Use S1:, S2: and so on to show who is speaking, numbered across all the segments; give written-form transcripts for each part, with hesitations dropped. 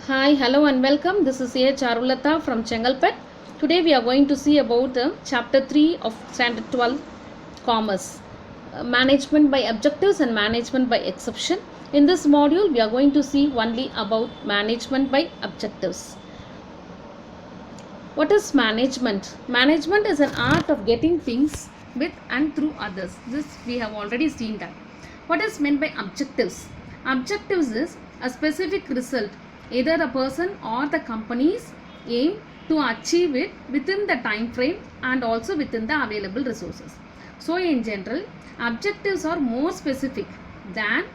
S1: Hi, hello and welcome. This is A. Charulata from Chengalpet. Today we are going to see about chapter 3 of standard 12 commerce, management by objectives and management by exception. In this module we are going to see only about management by objectives. What is management? Management is an art of getting things with and through others. This we have already seen that. What is meant by objectives? Objectives is a specific result either a person or the companies aim to achieve it within the time frame and also within the available resources. So in general, objectives are more specific than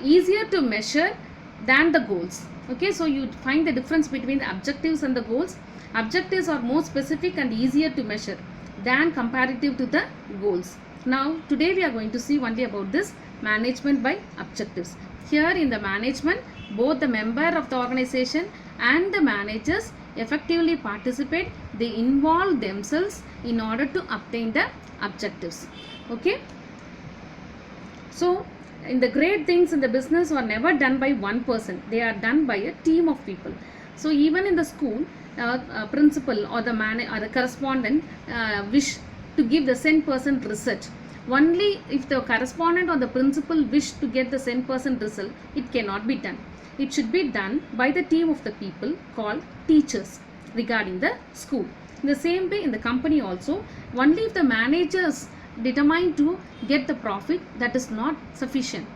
S1: easier to measure than the goals. Okay, so you find the difference between the objectives and the goals. Objectives are more specific and easier to measure than comparative to the goals. Now today we are going to see only about this management by objectives. Here in the management, both the member of the organization and the managers effectively participate. They involve themselves in order to obtain the objectives. Okay, so in the great things in the business are never done by one person, they are done by a team of people. So even in the school, principal or the or the correspondent wish to give the same person result. Only if the correspondent or the principal wish to get the same person result, it cannot be done. It should be done by the team of the people called teachers regarding the school. In the same way in the company also, only if the managers determined to get the profit, that is not sufficient.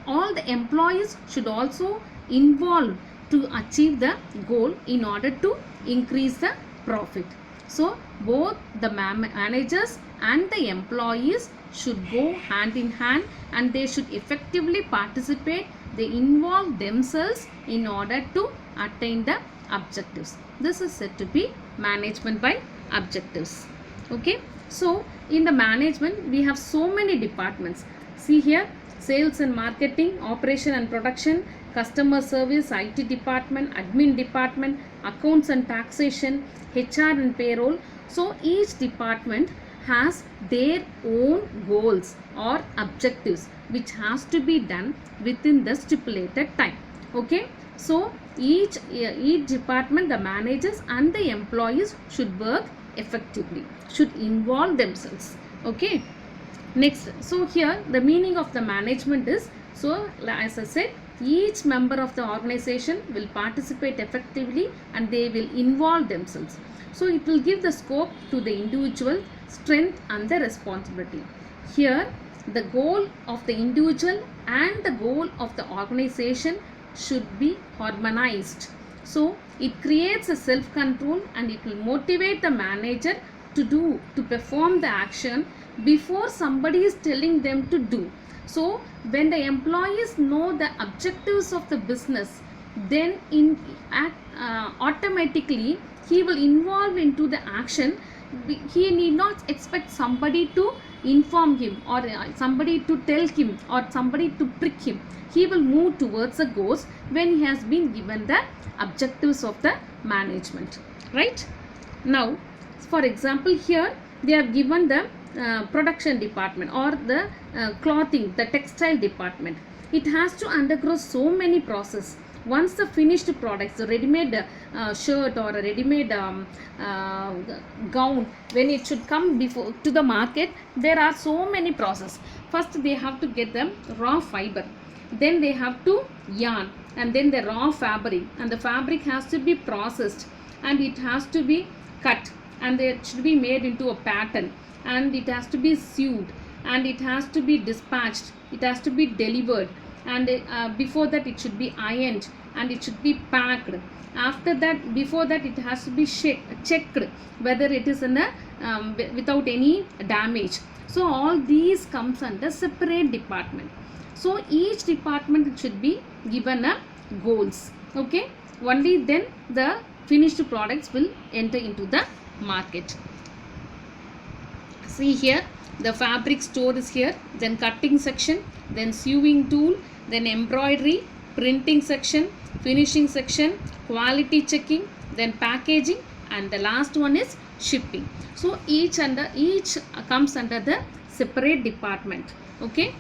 S1: All the employees should also involve to achieve the goal in order to increase the profit. So both the managers and the employees should go hand in hand and they should effectively participate. They involve themselves in order to attain the objectives. This is said to be management by objectives. Okay, so in the management we have so many departments. See here, sales and marketing, operation and production, customer service, IT department, admin department, accounts and taxation, HR and payroll. So each department has their own goals or objectives which has to be done within the stipulated time. Okay, so each department, the managers and the employees should work effectively, should involve themselves. Okay, next, so here the meaning of the management is, so as I said, each member of the organization will participate effectively and they will involve themselves. So it will give the scope to the individual, strength and the responsibility. Here the goal of the individual and the goal of the organization should be harmonized. So it creates a self-control and it will motivate the manager to perform the action before somebody is telling them to do. So when the employees know the objectives of the business, then automatically he will involve into the action. He need not expect somebody to inform him or somebody to tell him or somebody to prick him. He will move towards the goals when he has been given the objectives of the management. Right? Now, for example, here they have given the production department or the clothing, the textile department. It has to undergo so many processes. Once the finished products, the ready-made shirt or a ready-made gown, when it should come before to the market, there are so many processes. First they have to get the raw fiber, then they have to yarn, and then the raw fabric, and the fabric has to be processed and it has to be cut and it should be made into a pattern and it has to be sewed and it has to be dispatched, it has to be delivered, and before that it should be ironed and it should be packed. After that, before that it has to be checked whether it is in a without any damage. So all these comes under separate department. So each department should be given a goals. Okay, only then the finished products will enter into the market. See here, the fabric store is here, then cutting section, then sewing tool, then embroidery, printing section, finishing section, quality checking, then packaging, and the last one is shipping. So each comes under the separate department. Okay,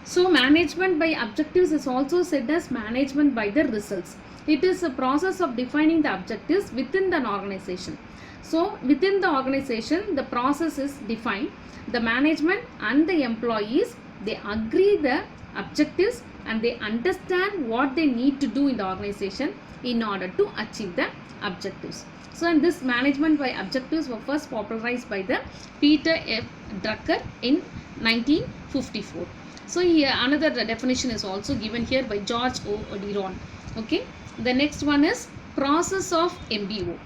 S1: So management by objectives is also said as management by the results. It is a process of defining the objectives within an organization. So within the organization, the process is defined. The management and the employees, they agree the objectives and they understand what they need to do in the organization in order to achieve the objectives. So in this management by objectives were first popularized by the Peter F. Drucker in 1954. So here another definition is also given here by George O. Odiron. Okay. The next one is process of MBO.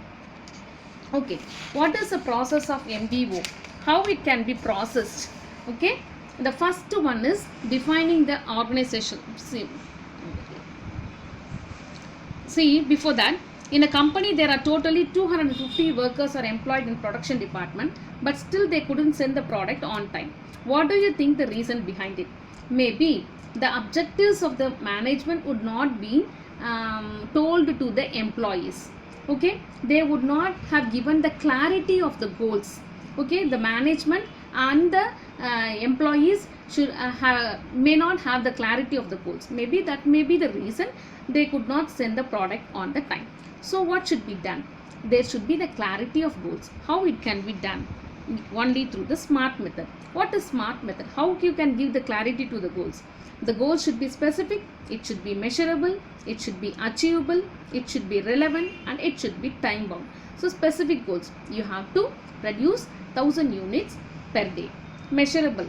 S1: Okay. What is the process of MBO? How it can be processed? Okay. The first one is defining the organization. See, before that, in a company there are totally 250 workers are employed in production department, but still they couldn't send the product on time. What do you think the reason behind it? Maybe the objectives of the management would not be told to the employees. Okay, they would not have given the clarity of the goals. Okay, the management and the employees should may not have the clarity of the goals. Maybe that may be the reason they could not send the product on the time. So what should be done? There should be the clarity of goals. How it can be done? Only through the SMART method. What is SMART method? How you can give the clarity to the goals? The goals should be specific, it should be measurable, it should be achievable, it should be relevant, and it should be time bound. So specific goals, you have to produce 1000 units per day. Measurable,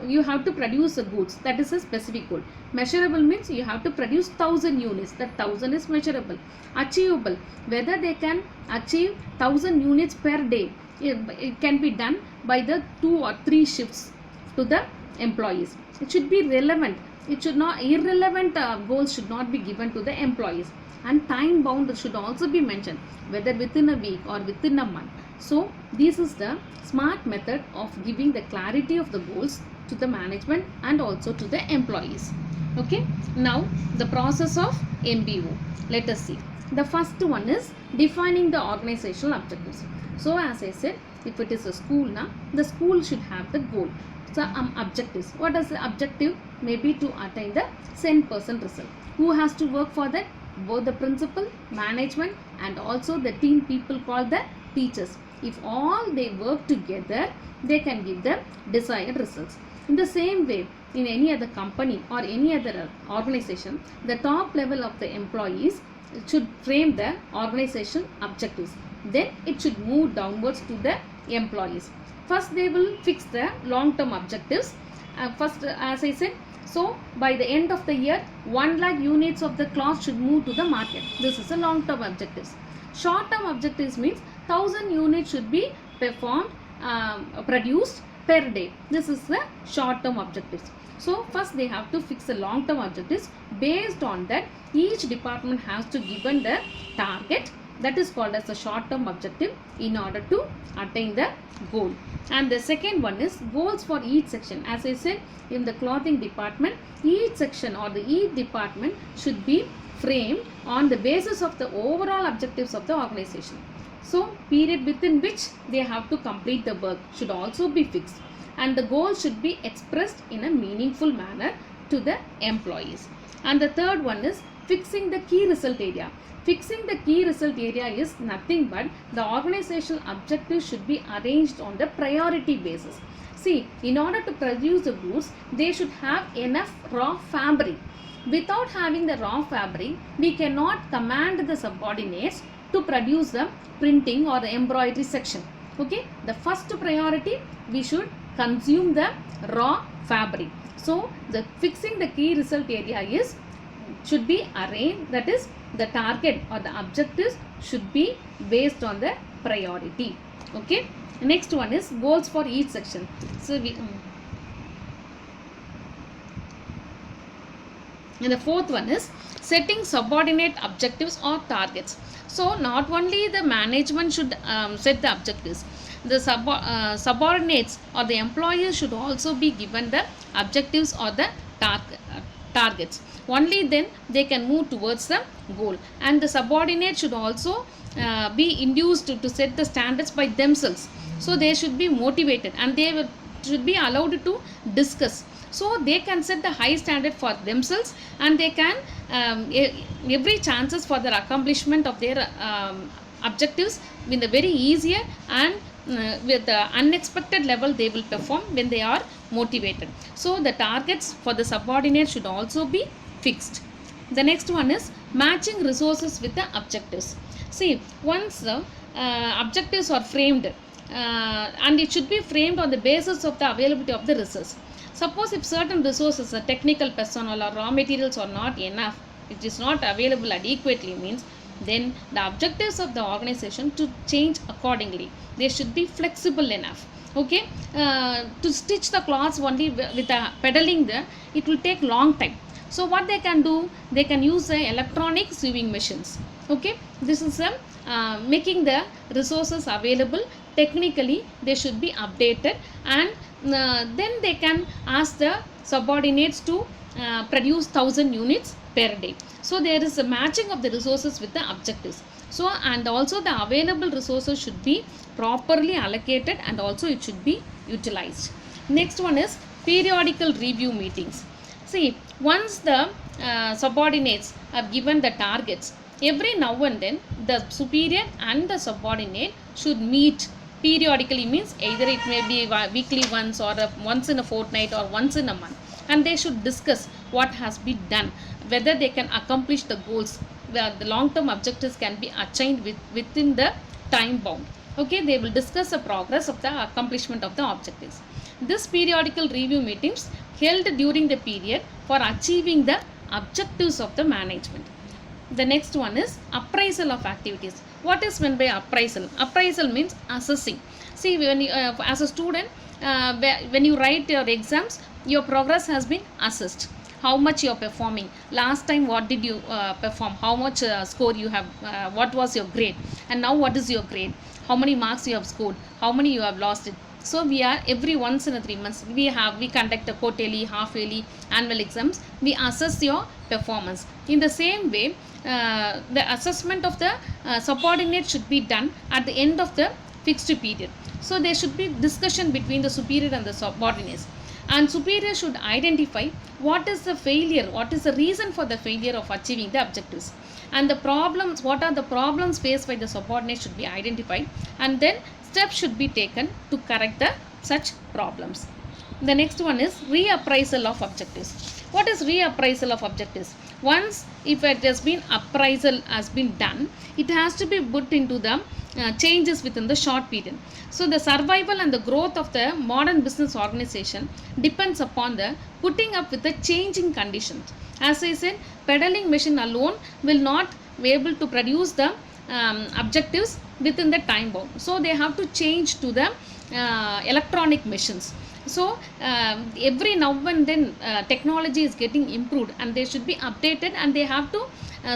S1: you have to produce the goods, that is a specific goal. Measurable means you have to produce 1000 units, that 1000 is measurable. Achievable, whether they can achieve 1000 units per day, it can be done by the 2 or 3 shifts to the employees. It should be relevant, it should not, irrelevant goals should not be given to the employees. And time bound should also be mentioned, whether within a week or within a month. So this is the SMART method of giving the clarity of the goals to the management and also to the employees. Okay, now the process of MBO. Let us see. The first one is defining the organizational objectives. So as I said, if it is a school now, the school should have the goal. So objectives. What is the objective? Maybe to attain the 100% result. Who has to work for that? Both the principal, management, and also the team people called the teachers. If all they work together, they can give the desired results. In the same way, in any other company or any other organization, the top level of the employees should frame the organization objectives. Then it should move downwards to the employees. First, they will fix the long-term objectives. First, as I said, so by the end of the year, 1 lakh units of the cloth should move to the market. This is a long-term objectives. Short-term objectives means 1000 units should be performed, produced per day. This is the short-term objectives. So first they have to fix the long-term objectives. Based on that, each department has to given the target, that is called as the short-term objective, in order to attain the goal. And the second one is goals for each section. As I said, in the clothing department, each section or each department should be framed on the basis of the overall objectives of the organization. So period within which they have to complete the work should also be fixed, and the goal should be expressed in a meaningful manner to the employees. And the third one is fixing the key result area. Fixing the key result area is nothing but the organizational objectives should be arranged on the priority basis. See, in order to produce the goods, they should have enough raw fabric. Without having the raw fabric, we cannot command the subordinates to produce the printing or the embroidery section. Okay, the first priority, we should consume the raw fabric. So the fixing the key result area is should be arranged, that is the target or the objectives should be based on the priority. Okay, next one is goals for each section. So and the fourth one is setting subordinate objectives or targets. So not only the management should set the objectives, the subordinates or the employees should also be given the objectives or the targets. Only then they can move towards the goal. And the subordinates should also be induced to set the standards by themselves. So they should be motivated and they should be allowed to discuss. So they can set the high standard for themselves, and they can every chances for their accomplishment of their objectives in the very easier and with the unexpected level they will perform when they are motivated. So the targets for the subordinate should also be fixed. The next one is matching resources with the objectives. See, once the objectives are framed, and it should be framed on the basis of the availability of the resource. Suppose if certain resources, technical personnel or raw materials are not enough, it is not available adequately, means then the objectives of the organization to change accordingly. They should be flexible enough. Okay, to stitch the cloths only with a pedaling there, it will take long time. So what they can do, they can use the electronic sewing machines. Okay, this is making the resources available. Technically they should be updated, and then they can ask the subordinates to produce 1000 units per day. So there is a matching of the resources with the objectives. So, and also the available resources should be properly allocated, and also it should be utilized. Next one is periodical review meetings. See, once the subordinates have given the targets, every now and then the superior and the subordinate should meet periodically, means either it may be weekly once, or once in a fortnight, or once in a month, and they should discuss what has been done, whether they can accomplish the goals, where the long term objectives can be achieved within the time bound. Okay, they will discuss the progress of the accomplishment of the objectives. This periodical review meetings held during the period for achieving the objectives of the management. The next one is appraisal of activities. What is meant by appraisal? Appraisal means assessing. See, when you, as a student, when you write your exams, your progress has been assessed. How much you are performing, last time what did you perform, how much score you have, what was your grade, and now what is your grade, how many marks you have scored, how many you have lost it. So we are every once in a 3 months we conduct a quarterly, half yearly, annual exams. We assess your performance. In the same way, the assessment of the subordinate should be done at the end of the fixed period. So there should be discussion between the superior and the subordinates, and superior should identify what is the failure, what is the reason for the failure of achieving the objectives, and the problems, what are the problems faced by the subordinate should be identified, and then steps should be taken to correct the such problems. The next one is reappraisal of objectives. What is reappraisal of objectives? Once if it has been appraisal has been done, it has to be put into the changes within the short period. So the survival and the growth of the modern business organization depends upon the putting up with the changing conditions. As I said, pedaling machine alone will not be able to produce the objectives within the time bound. So they have to change to the electronic machines. So every now and then technology is getting improved, and they should be updated, and they have to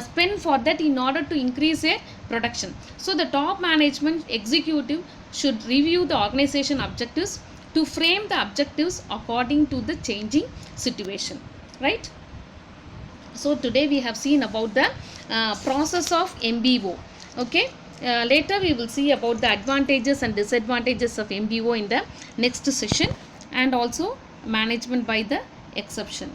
S1: spend for that in order to increase their production. So the top management executive should review the organization objectives to frame the objectives according to the changing situation, right? So today we have seen about the process of MBO. Okay, later we will see about the advantages and disadvantages of MBO in the next session, and also management by the exception.